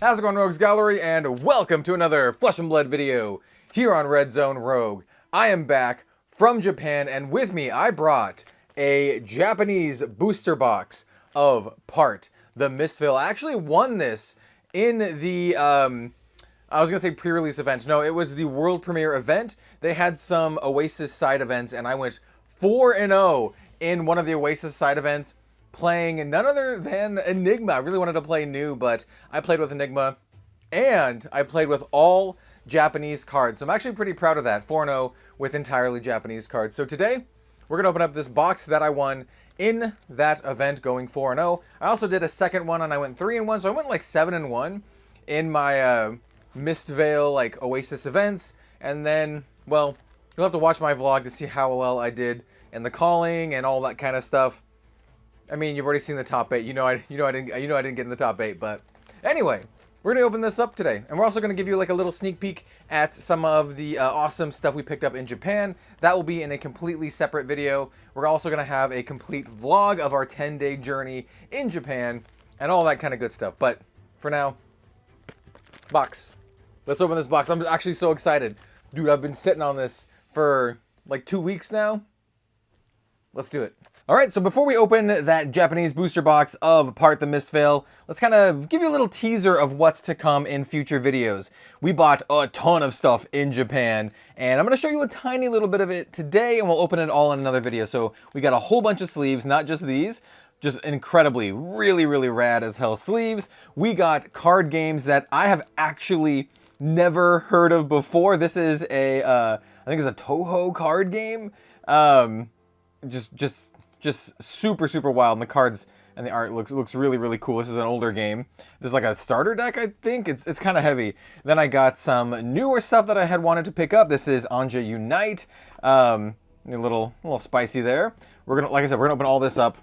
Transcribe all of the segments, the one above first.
How's it going, Rogues Gallery, and welcome to another Flesh and Blood video here on Red Zone Rogue. I am back from Japan, and with me I brought a Japanese booster box of Part the Mistveil. I actually won this in the, I was going to say pre-release event. No, it was the world premiere event. They had some Oasis side events, and I went 4-0 in one of the Oasis side events, playing none other than Enigma. I really wanted to play new, but I played with Enigma, and I played with all Japanese cards. So I'm actually pretty proud of that, 4-0 with entirely Japanese cards. So today, we're going to open up this box that I won in that event, going 4-0. I also did a second one, and I went 3-1, so I went like 7-1 in my Mistveil, like, Oasis events. And then, well, you'll have to watch my vlog to see how well I did in the calling and all that kind of stuff. I mean, you've already seen the top 8. You know I didn't get in the top 8, but anyway, we're gonna open this up today, and we're also gonna give you like a little sneak peek at some of the awesome stuff we picked up in Japan. That will be in a completely separate video. We're also gonna have a complete vlog of our 10-day journey in Japan and all that kind of good stuff. But for now, box. Let's open this box. I'm actually so excited, dude. I've been sitting on this for like 2 weeks now. Let's do it. Alright, so before we open that Japanese booster box of Part the Mistveil, let's kind of give you a little teaser of what's to come in future videos. We bought a ton of stuff in Japan, and I'm going to show you a tiny little bit of it today, and we'll open it all in another video. So we got a whole bunch of sleeves, not just these, just incredibly, really rad as hell sleeves. We got card games that I have actually never heard of before. This is a, I think it's a Toho card game. Just super wild, and the cards and the art looks really cool. This is an older game. This is like a starter deck, I think. It's kind of heavy. Then I got some newer stuff that I had wanted to pick up. This is Anja Unite. A little spicy there. We're gonna, like I said, we're gonna open all this up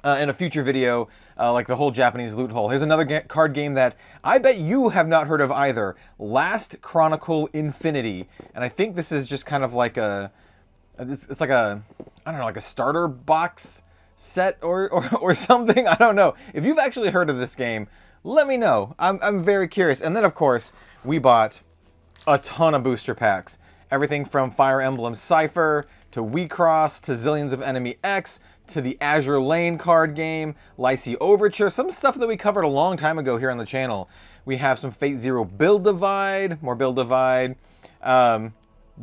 in a future video, like the whole Japanese loot hole. Here's another card game that I bet you have not heard of either. Last Chronicle Infinity, and I think this is just kind of like a. It's like a, I don't know, like a starter box set or something. I don't know. If you've actually heard of this game, let me know. I'm very curious. And then, of course, we bought a ton of booster packs. Everything from Fire Emblem Cypher, to WeCross, to Zillions of Enemy X, to the Azure Lane card game, Lycie Overture, some stuff that we covered a long time ago here on the channel. We have some Fate Zero Build Divide, more Build Divide,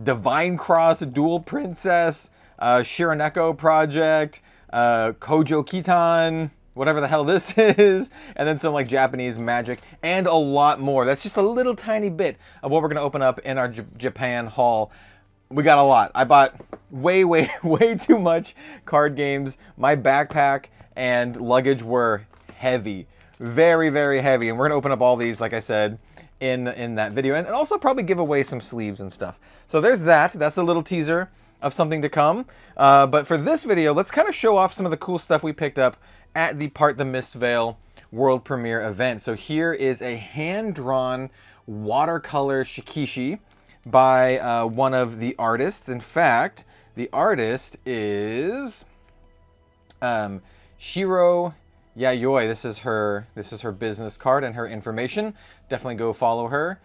Divine Cross, Dual Princess, Shiraneko Project, Kojo Kitan, whatever the hell this is, and then some like Japanese magic, and a lot more. That's just a little tiny bit of what we're going to open up in our Japan haul. We got a lot. I bought way too much card games. My backpack and luggage were heavy. Very heavy, and we're going to open up all these, like I said, in that video, and also probably give away some sleeves and stuff. So there's that. That's a little teaser of something to come. But for this video, let's kind of show off some of the cool stuff we picked up at the Part the Mistveil world premiere event. So here is a hand-drawn watercolor shikishi by one of the artists. In fact, the artist is Shiro Yayoi. This is her business card and her information. Definitely go follow her.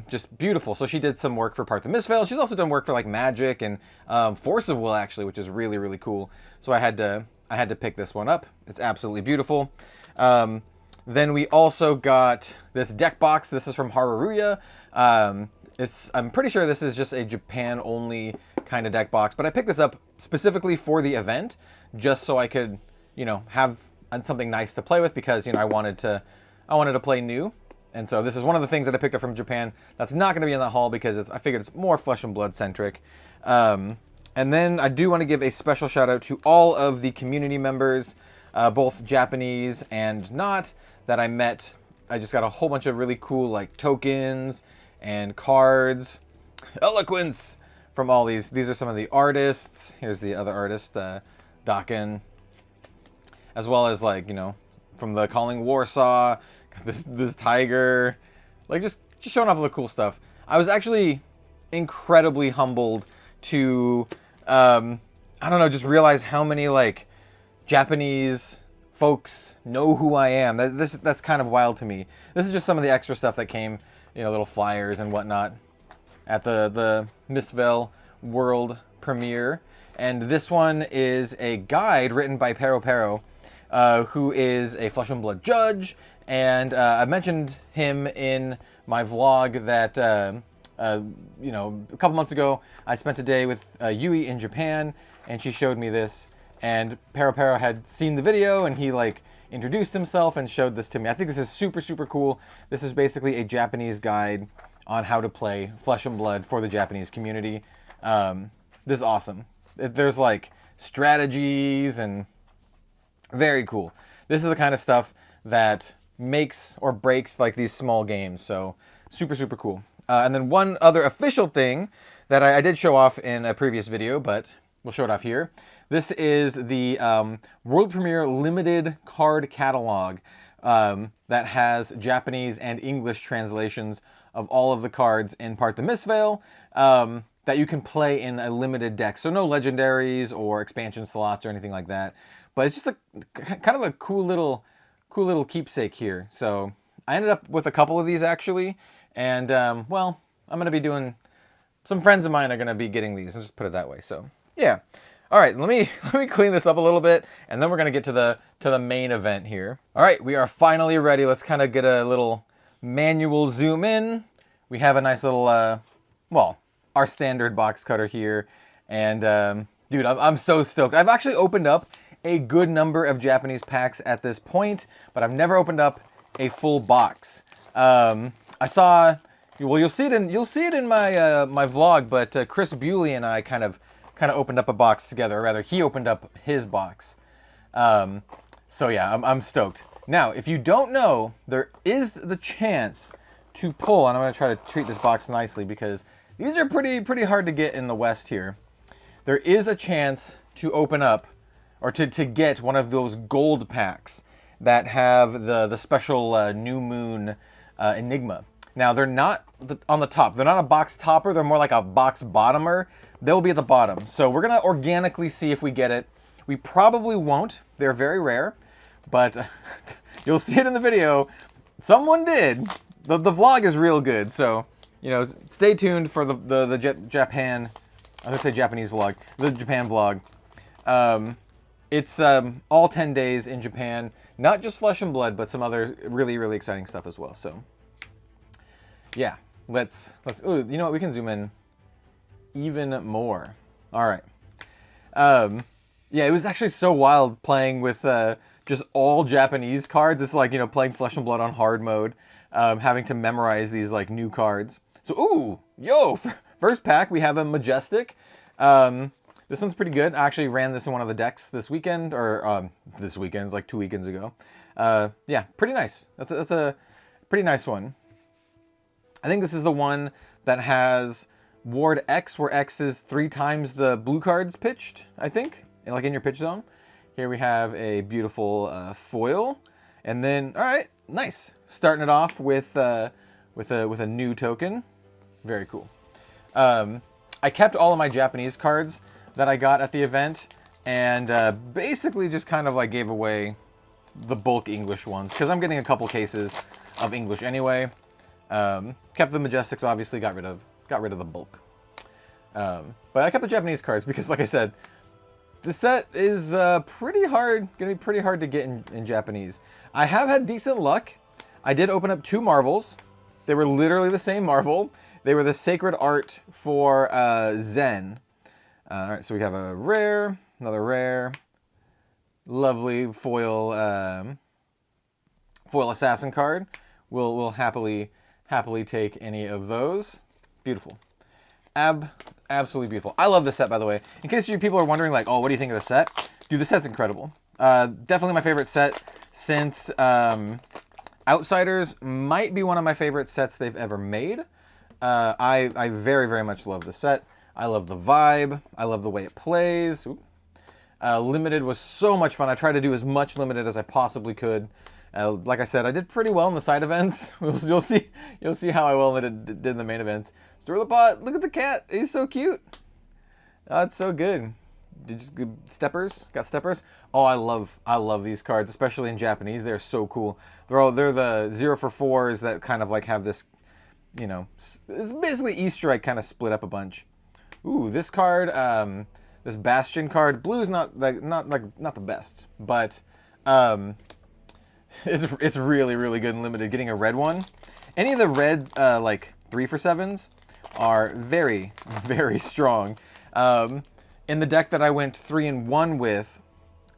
Just beautiful. So she did some work for Part the Mistveil. She's also done work for like Magic and Force of Will, actually, which is really cool. So I had to pick this one up. It's absolutely beautiful. Then we also got this deck box. This is from Haruruya. I'm pretty sure this is just a Japan only kind of deck box, but I picked this up specifically for the event, just so I could, you know, have something nice to play with, because, you know, I wanted to play new. And so this is one of the things that I picked up from Japan that's not going to be in the haul, because I figured it's more Flesh and Blood centric. And then I do want to give a special shout out to all of the community members, both Japanese and not, that I met. I just got a whole bunch of really cool like tokens and cards, eloquence from all these. These are some of the artists. Here's the other artist, Dakin, as well as, like, you know, from the Calling Warsaw. This tiger, like just showing off all the cool stuff. I was actually incredibly humbled to, I don't know, just realize how many like Japanese folks know who I am. That's kind of wild to me. This is just some of the extra stuff that came, you know, little flyers and whatnot at the Mistveil world premiere. And this one is a guide written by Pero, who is a Flesh and Blood judge. And I mentioned him in my vlog that, you know, a couple months ago, I spent a day with Yui in Japan, and she showed me this. And Pero had seen the video, and he like introduced himself and showed this to me. I think this is super, super cool. This is basically a Japanese guide on how to play Flesh and Blood for the Japanese community. This is awesome. There's like strategies and very cool. This is the kind of stuff that makes or breaks like these small games. So super, super cool. And then one other official thing that I did show off in a previous video, but we'll show it off here. This is the world premiere limited card catalog that has Japanese and English translations of all of the cards in part the Mistveil that you can play in a limited deck. So no legendaries or expansion slots or anything like that. But it's just a kind of a cool little keepsake here. So I ended up with a couple of these actually, and well, I'm gonna be doing. Some friends of mine are gonna be getting these. I'll just put it that way. So yeah. All right, let me clean this up a little bit, and then we're gonna get to the main event here. All right, we are finally ready. Let's kind of get a little manual zoom in. We have a nice little, well, our standard box cutter here, and dude, I'm so stoked. I've actually opened up a good number of Japanese packs at this point, but I've never opened up a full box. I saw, well, you'll see it in my my vlog, but Chris Bewley and I kind of opened up a box together, or rather he opened up his box. So yeah, I'm stoked. Now, if you don't know, there is the chance to pull, and I'm gonna try to treat this box nicely because these are pretty hard to get in the West here. There is a chance to open up, or to get one of those gold packs that have the special New Moon Enigma. Now, they're not on the top. They're not a box topper. They're more like a box bottomer. They'll be at the bottom. So we're going to organically see if we get it. We probably won't. They're very rare. But you'll see it in the video. Someone did. The vlog is real good. So, you know, stay tuned for the Japan... I'm going to say Japanese vlog. The Japan vlog. It's all 10 days in Japan. Not just Flesh and Blood, but some other really exciting stuff as well. So... yeah, let's. Ooh, you know what? We can zoom in even more. All right. Yeah, it was actually so wild playing with just all Japanese cards. It's like, you know, playing Flesh and Blood on hard mode, having to memorize these like new cards. So, ooh, yo, first pack we have a Majestic. This one's pretty good. I actually ran this in one of the decks this weekend, or this weekend, like 2 weekends ago. Yeah, pretty nice. That's a pretty nice one. I think this is the one that has Ward X, where X is 3 times the blue cards pitched, I think, like in your pitch zone. Here we have a beautiful foil, and then, all right, nice. Starting it off with a new token. Very cool. I kept all of my Japanese cards that I got at the event, and basically just kind of like gave away the bulk English ones, because I'm getting a couple cases of English anyway. Kept the Majestics, obviously, got rid of the bulk. But I kept the Japanese cards because, like I said, the set is gonna be pretty hard to get in Japanese. I have had decent luck. I did open up 2 Marvels. They were literally the same Marvel. They were the Sacred Art for Zen. All right, so we have a rare, another rare, lovely foil foil assassin card. We'll happily take any of those. Beautiful. Absolutely beautiful. I love this set, by the way. In case you people are wondering, like, oh, what do you think of the set? Dude, this set's incredible. Definitely my favorite set since Outsiders might be one of my favorite sets they've ever made. I very much love the set. I love the vibe. I love the way it plays. Limited was so much fun. I tried to do as much limited as I possibly could. Like I said, I did pretty well in the side events. You'll see how well I did in the main events. Stir the pot. Look at the cat. He's so cute. Oh, it's so good. steppers. Got steppers. Oh, I love these cards, especially in Japanese. They're so cool. They're the 0 for 4s that kind of like have this, you know, it's basically Easter egg kind of split up a bunch. Ooh, this card, this Bastion card. Blue's not the best, but it's really good and limited. Getting a red one. Any of the red like 3 for 7s are very strong. In the deck that I went 3-1 with,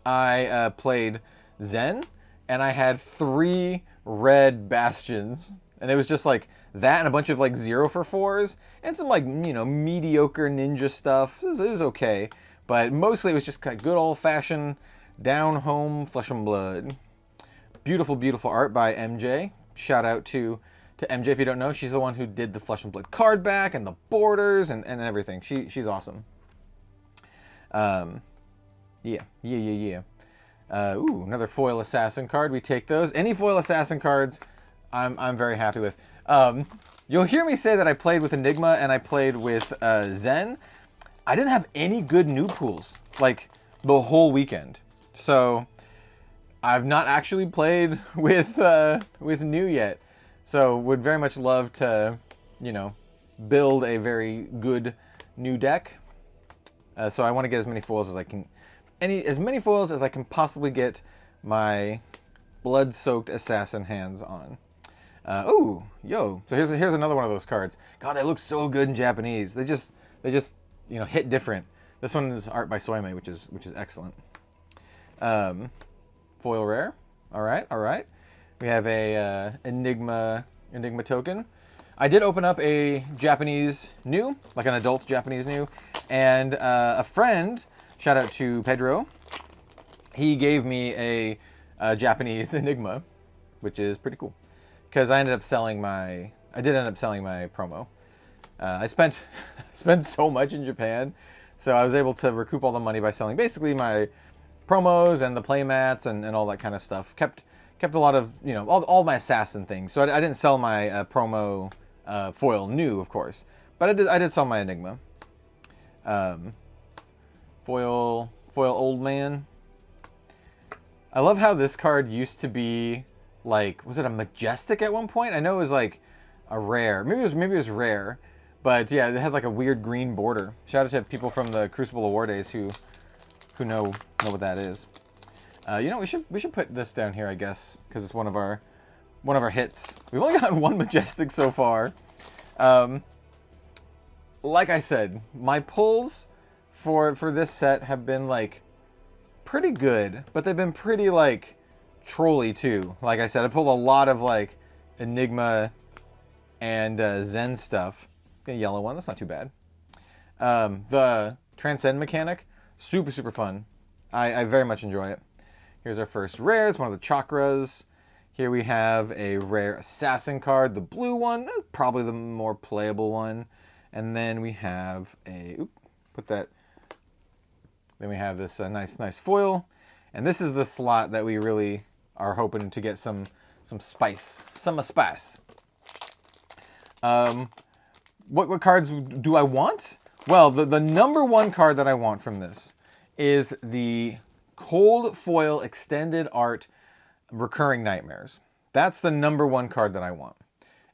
I played Zen, and I had 3 red Bastions, and it was just like that and a bunch of like 0 for 4s and some like, you know, mediocre ninja stuff. It was okay, but mostly it was just kind of good old-fashioned down-home Flesh and Blood. Beautiful art by MJ. Shout out to MJ. If you don't know, she's the one who did the Flesh and Blood card back and the borders and everything. She's awesome. Yeah. Ooh, another foil assassin card. We take those. Any foil assassin cards, I'm very happy with. You'll hear me say that I played with Enigma and I played with Zen. I didn't have any good new pools like the whole weekend, so I've not actually played with new yet. So would very much love to, you know, build a very good new deck. So I want to get as many foils as I can, as many foils as I can possibly get my blood-soaked assassin hands on. Ooh, yo! So here's another one of those cards. God, they look so good in Japanese. They just you know, hit different. This one is art by Soime, which is excellent. Foil rare. All right. We have a Enigma token. I did open up a Japanese new, like an adult Japanese new, and a friend, shout out to Pedro, he gave me a Japanese Enigma, which is pretty cool, because I did end up selling my promo. I spent so much in Japan, so I was able to recoup all the money by selling basically my promos and the playmats and all that kind of stuff. Kept a lot of, you know, all my assassin things. So I didn't sell my promo foil new, of course, but I did sell my Enigma. Foil old man. I love how this card used to be like, was it a majestic at one point? I know it was like a rare. Maybe it was rare, but yeah, it had like a weird green border. Shout out to people from the Crucible Award days who know what that is. You know, we should put this down here, I guess, because it's one of our hits. We've only gotten one majestic so far. Like I said, my pulls for this set have been like pretty good, but they've been pretty like trolly too. Like I said, I pulled a lot of like Enigma and Zen stuff. A yellow one, that's not too bad. The Transcend mechanic, super fun. I very much enjoy it. Here's our first rare. It's one of the chakras. Here we have a rare assassin card, the blue one, probably the more playable one. And then we have a, then we have this nice foil. And this is the slot that we really are hoping to get some spice. What cards do I want? Well, the number one card that I want from this is the Cold Foil Extended Art Recurring Nightmares. That's the number one card that I want.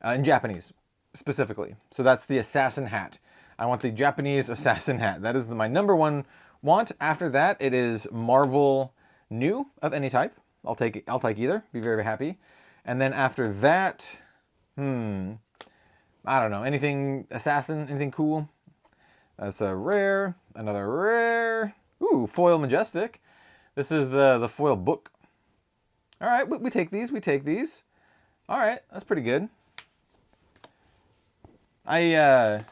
In Japanese, specifically. So that's the Assassin Hat. I want the Japanese Assassin Hat. That is my number one want. After that, it is Marvel New of any type. I'll take either. Be very happy. And then after that, I don't know. Anything Assassin? Anything cool? That's a rare. Another rare. Ooh, Foil Majestic. This is the foil book. All right, we take these. All right, that's pretty good. I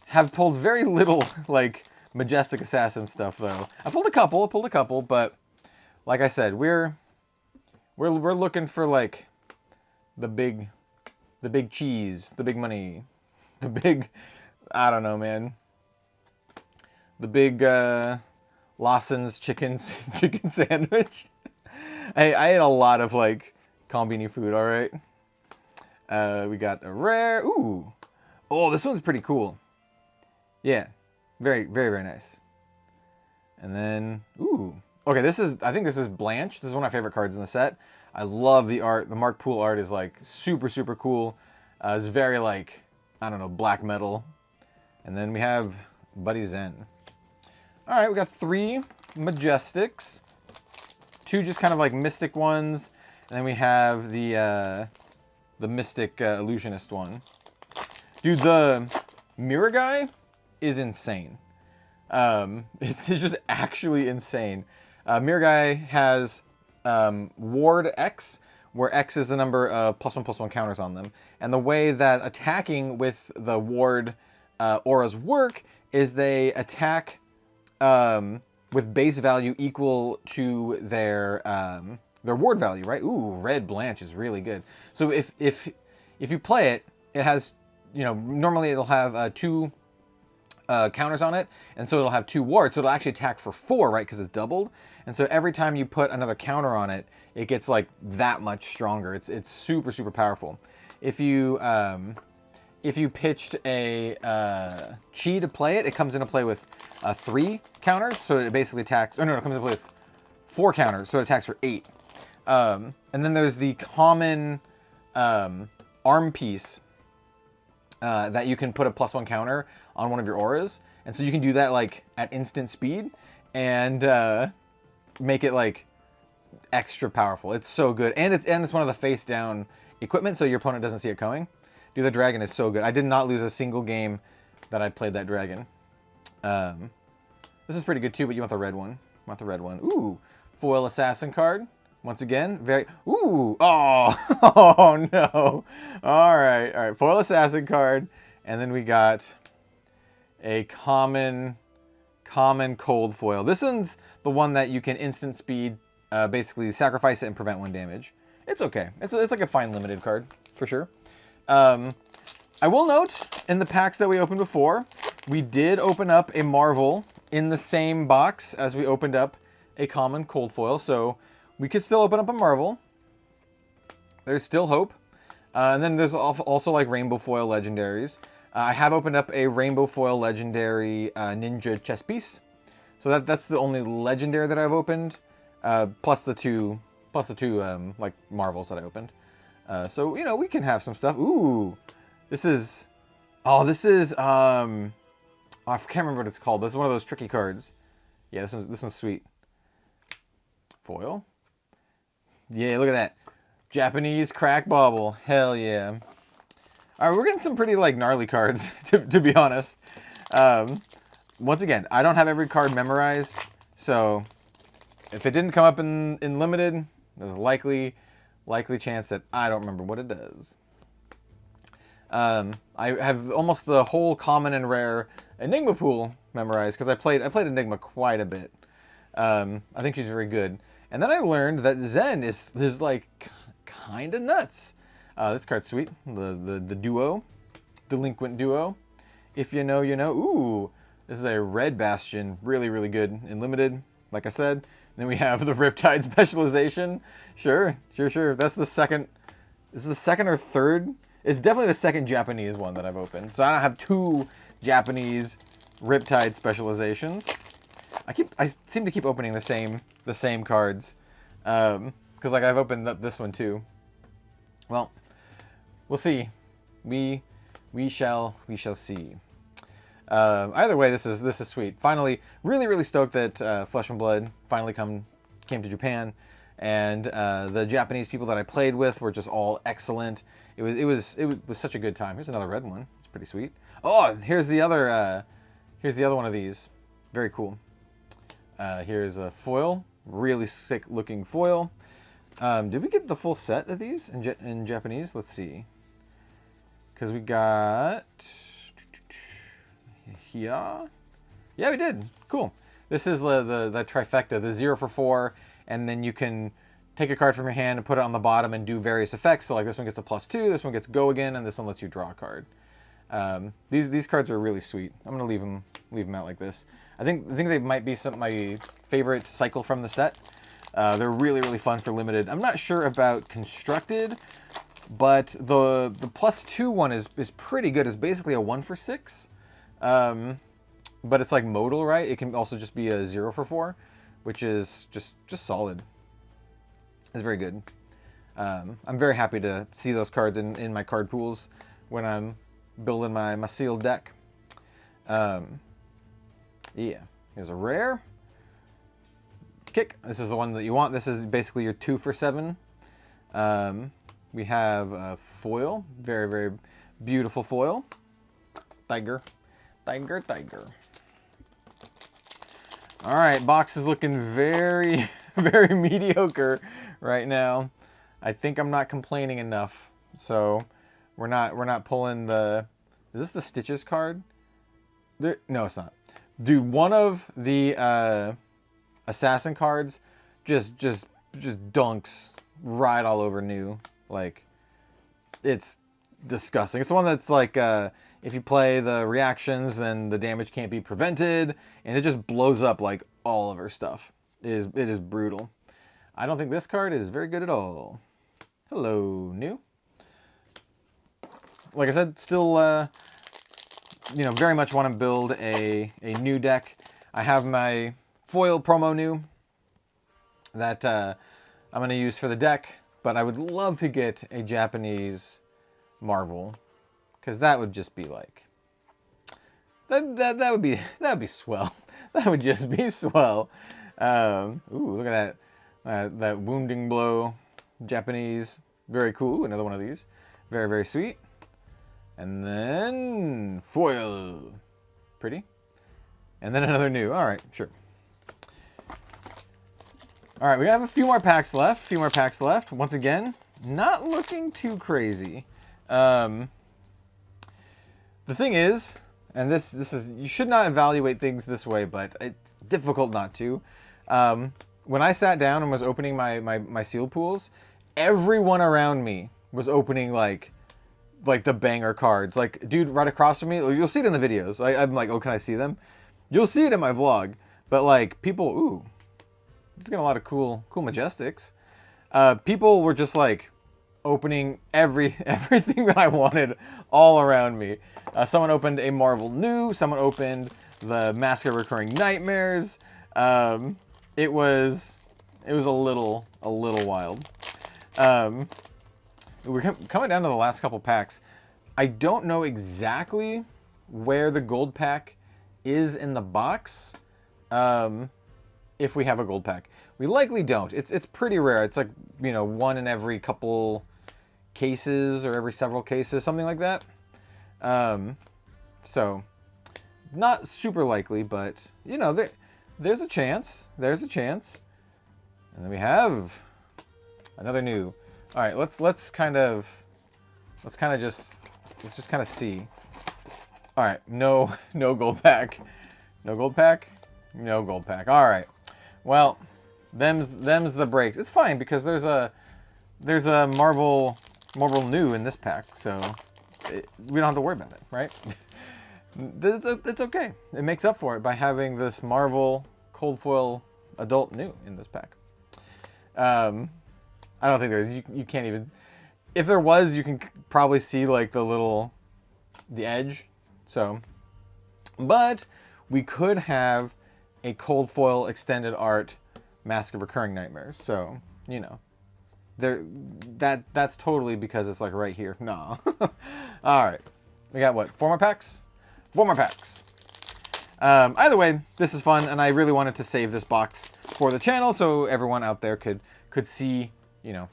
have pulled very little like Majestic Assassin stuff though. I pulled a couple, but like I said, we're looking for like the big cheese, the big money, the big, I don't know, man. The big Lawson's chicken sandwich. I ate a lot of like combini food. All right. We got a rare. Ooh. Oh, this one's pretty cool. Yeah. Very nice. And then, ooh. Okay, I think this is Blanche. This is one of my favorite cards in the set. I love the art. The Mark Poole art is like super, super cool. It's very like, I don't know, black metal. And then we have Buddy Zen. All right, we got 3 Majestics. 2 just kind of like Mystic ones. And then we have the Mystic Illusionist one. Dude, the Mirror Guy is insane. It's just actually insane. Mirror Guy has Ward X, where X is the number of +1/+1 counters on them. And the way that attacking with the Ward auras work is they attack with base value equal to their Ward value, right? Ooh, Red Blanche is really good. So if you play it, it has, you know, normally it'll have 2 counters on it, and so it'll have 2 wards, so it'll actually attack for 4, right, because it's doubled. And so every time you put another counter on it, it gets like that much stronger. It's super, super powerful. If you pitched a Chi to play it, it comes into play with 3 counters, so it basically attacks, or no, it comes into play with 4 counters, so it attacks for 8. And then there's the common arm piece that you can put a +1 counter on one of your auras. And so you can do that like at instant speed and make it like extra powerful. It's so good. And it's one of the face down equipment, so your opponent doesn't see it coming. Dude, the dragon is so good. I did not lose a single game that I played that dragon. This is pretty good too, but you want the red one. Ooh, foil assassin card. Once again, very, ooh, oh, oh no. All right, foil assassin card. And then we got a common cold foil. This one's the one that you can instant speed, basically sacrifice it and prevent 1 damage. It's okay. It's like a fine limited card, for sure. I will note, in the packs that we opened before, we did open up a Marvel in the same box as we opened up a common cold foil, so we could still open up a Marvel. There's still hope. And then there's also like Rainbow Foil Legendaries. I have opened up a Rainbow Foil Legendary Ninja chess piece. So that's the only Legendary that I've opened, plus the two like Marvels that I opened. So, you know, we can have some stuff. Ooh, this is, I can't remember what it's called. This is one of those tricky cards. Yeah, this one's sweet. Foil. Yeah, look at that. Japanese crack bauble. Hell yeah. All right, we're getting some pretty like gnarly cards, to be honest. Once again, I don't have every card memorized, so if it didn't come up in limited, there's a likely chance that I don't remember what it does. I have almost the whole common and rare Enigma pool memorized because I played Enigma quite a bit. I think she's very good. And then I learned that Zen is like kind of nuts. This card's sweet. The duo, Delinquent Duo. If you know, you know. Ooh, this is a Red Bastion, really, really good in limited. Like I said. Then we have the Riptide Specialization. Sure. That's the second. This is the second or third. It's definitely the second Japanese one that I've opened. So I don't have 2 Japanese Riptide Specializations. I seem to keep opening the same cards, because like I've opened up this one too. Well, we'll see. We shall see. Either way, this is sweet. Finally, really stoked that Flesh and Blood finally came to Japan, and the Japanese people that I played with were just all excellent. It was such a good time. Here's another red one. It's pretty sweet. Oh, here's the other one of these. Very cool. Here's a foil, really sick looking foil. Did we get the full set of these in Japanese? Let's see. Because we got here. Yeah, we did. Cool. This is the trifecta, the 0 for 4, and then you can take a card from your hand and put it on the bottom and do various effects. So like this one gets a +2, this one gets go again, and this one lets you draw a card. These cards are really sweet. I'm gonna leave them out like this. I think they might be some of my favorite cycle from the set. They're really fun for limited. I'm not sure about constructed, but the +2 one is pretty good. It's basically a 1 for 6. but it's like modal, right? It can also just be a 0 for 4, which is just solid. It's very good. I'm very happy to see those cards in my card pools when I'm building my sealed deck. Yeah, here's a rare. Kick. This is the one that you want. This is basically your 2 for 7. We have a foil. Very, very beautiful foil. Tiger. Tiger, tiger. All right, box is looking very, very mediocre right now. I think I'm not complaining enough. So we're not pulling the... Is this the Stitches card? No, it's not. Dude, one of the assassin cards just dunks right all over new. Like, it's disgusting. It's the one that's like, if you play the reactions, then the damage can't be prevented, and it just blows up like all of her stuff. It is brutal. I don't think this card is very good at all. Hello, new. Like I said, still, you know, very much want to build a new deck. I have my foil promo new that I'm going to use for the deck, but I would love to get a Japanese Marvel, because that would just be like, that would be swell. That would just be swell. Ooh, look at that, that wounding blow, Japanese, very cool. Ooh, another one of these, very, very sweet. And then foil, pretty. And then another new. All right, sure. All right, we have a few more packs left. Once again, not looking too crazy. The thing is, and this is, you should not evaluate things this way, but it's difficult not to. When I sat down and was opening my sealed pools, everyone around me was opening like the banger cards. Like, dude, right across from me, you'll see it in the videos. I'm like, oh, can I see them? You'll see it in my vlog. But like, people, ooh, just got a lot of cool Majestics. People were just like opening everything that I wanted all around me. Someone opened a Marvel New. Someone opened the Mask of Recurring Nightmares. It was a little wild. We're coming down to the last couple packs. I don't know exactly where the gold pack is in the box. If we have a gold pack, we likely don't. It's pretty rare. It's like, you know, one in every couple cases or every several cases, something like that. So not super likely, but you know, there's a chance. There's a chance. And then we have another new. All right, let's just kind of see. All right, no gold pack. No gold pack. No gold pack. All right. Well, them's the breaks. It's fine because there's a Marvel New in this pack, so we don't have to worry about it, right? It's okay. It makes up for it by having this Marvel Cold Foil Adult New in this pack. I don't think there's, you can't even, if there was, you can probably see like the edge. So, but we could have a Cold Foil Extended Art Mask of Recurring Nightmares. So, you know, that's totally because it's like right here. No. All right. We got what? 4 more packs? 4 more packs. Either way, this is fun, and I really wanted to save this box for the channel so everyone out there could see, you know,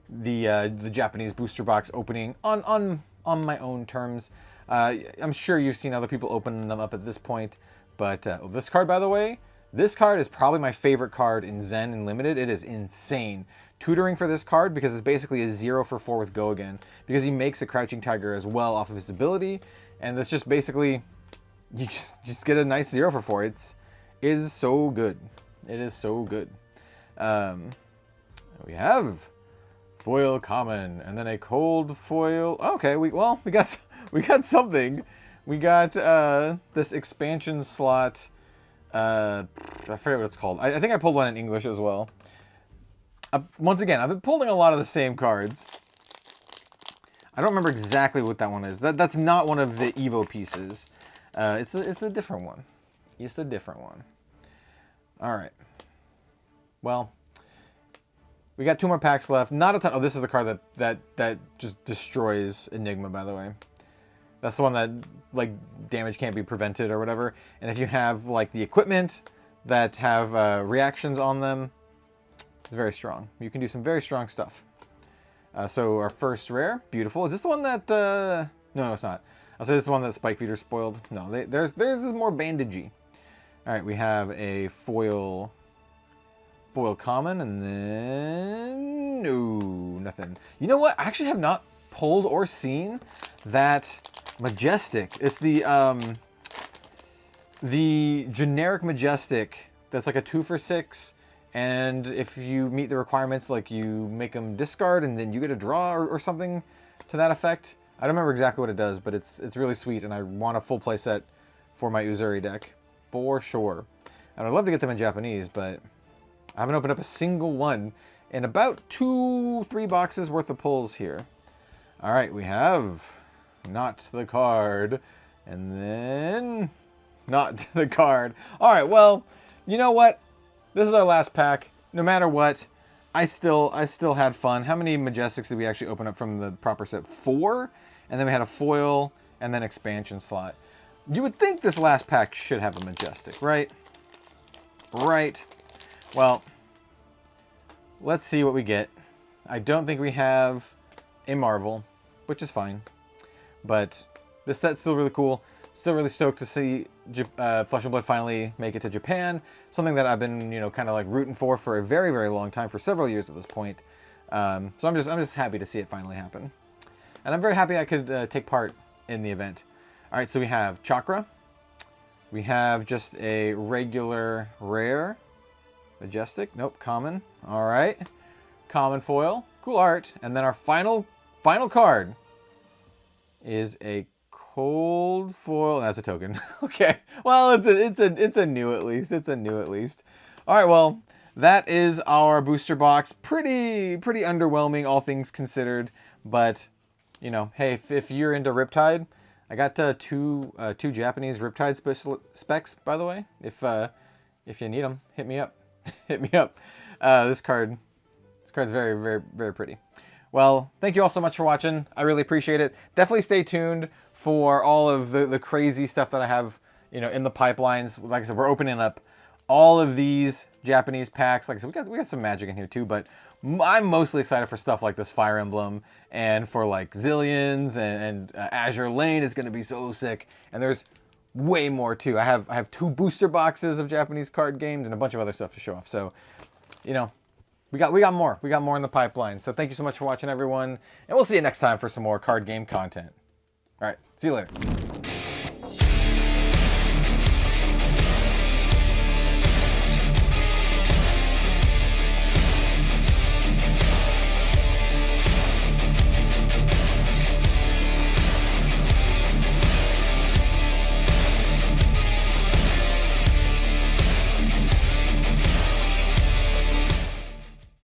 the Japanese booster box opening on my own terms. I'm sure you've seen other people open them up at this point, but this card, by the way, this card is probably my favorite card in Zen and Limited. It is insane. Tutoring for this card because it's basically a 0 for 4 with Go Again, because he makes a Crouching Tiger as well off of his ability, and that's just basically, you just get a nice 0 for 4. It is so good. It is so good. We have foil common, and then a cold foil. Okay, we got something. We got this expansion slot. I forget what it's called. I think I pulled one in English as well. Once again, I've been pulling a lot of the same cards. I don't remember exactly what that one is. That's not one of the Evo pieces. It's a different one. It's a different one. All right. Well, we got 2 more packs left. Not a ton. Oh, this is the card that just destroys Enigma, by the way. That's the one that, like, damage can't be prevented or whatever. And if you have, like, the equipment that have reactions on them, it's very strong. You can do some very strong stuff. So our first rare, beautiful. Is this the one that... No, it's not. I'll say this is the one that Spike Feeder spoiled. No, there's more bandagey. All right, we have a foil common, and then... No, nothing. You know what? I actually have not pulled or seen that Majestic. It's the generic Majestic that's like a 2 for 6, and if you meet the requirements, like you make them discard and then you get a draw or something to that effect. I don't remember exactly what it does, but it's really sweet, and I want a full play set for my Uzuri deck for sure. And I'd love to get them in Japanese, but I haven't opened up a single one in about 2-3 boxes worth of pulls here. All right, we have not the card, and then not the card. All right, well, you know what? This is our last pack. No matter what, I still had fun. How many Majestics did we actually open up from the proper set? 4, and then we had a foil and then expansion slot. You would think this last pack should have a Majestic, right? Right. Well, let's see what we get. I don't think we have a Marvel, which is fine. But this set's still really cool. Still really stoked to see Flesh and Blood finally make it to Japan. Something that I've been, you know, kind of like rooting for a very, very long time, for several years at this point. So I'm just happy to see it finally happen. And I'm very happy I could take part in the event. All right, so we have Chakra. We have just a regular rare. Majestic. Nope, common. All right. Common foil. Cool art. And then our final card is a cold foil. That's a token. Okay. Well, it's a new at least. It's a new at least. All right. Well, that is our booster box. Pretty underwhelming, all things considered. But you know, hey, if you're into Riptide, I got two Japanese Riptide specs, by the way. If you need them, hit me up. Hit me up. This card's very, very, very pretty. Well, thank you all so much for watching. I really appreciate it. Definitely stay tuned for all of the crazy stuff that I have, you know, in the pipelines. Like I said, we're opening up all of these Japanese packs. Like I said, we got some Magic in here too, but I'm mostly excited for stuff like this Fire Emblem, and for like Zillions and Azure Lane is going to be so sick. And there's way more too. I have 2 booster boxes of Japanese card games and a bunch of other stuff to show off. So, you know, we got more. We got more in the pipeline. So thank you so much for watching, everyone, and we'll see you next time for some more card game content. All right, see you later.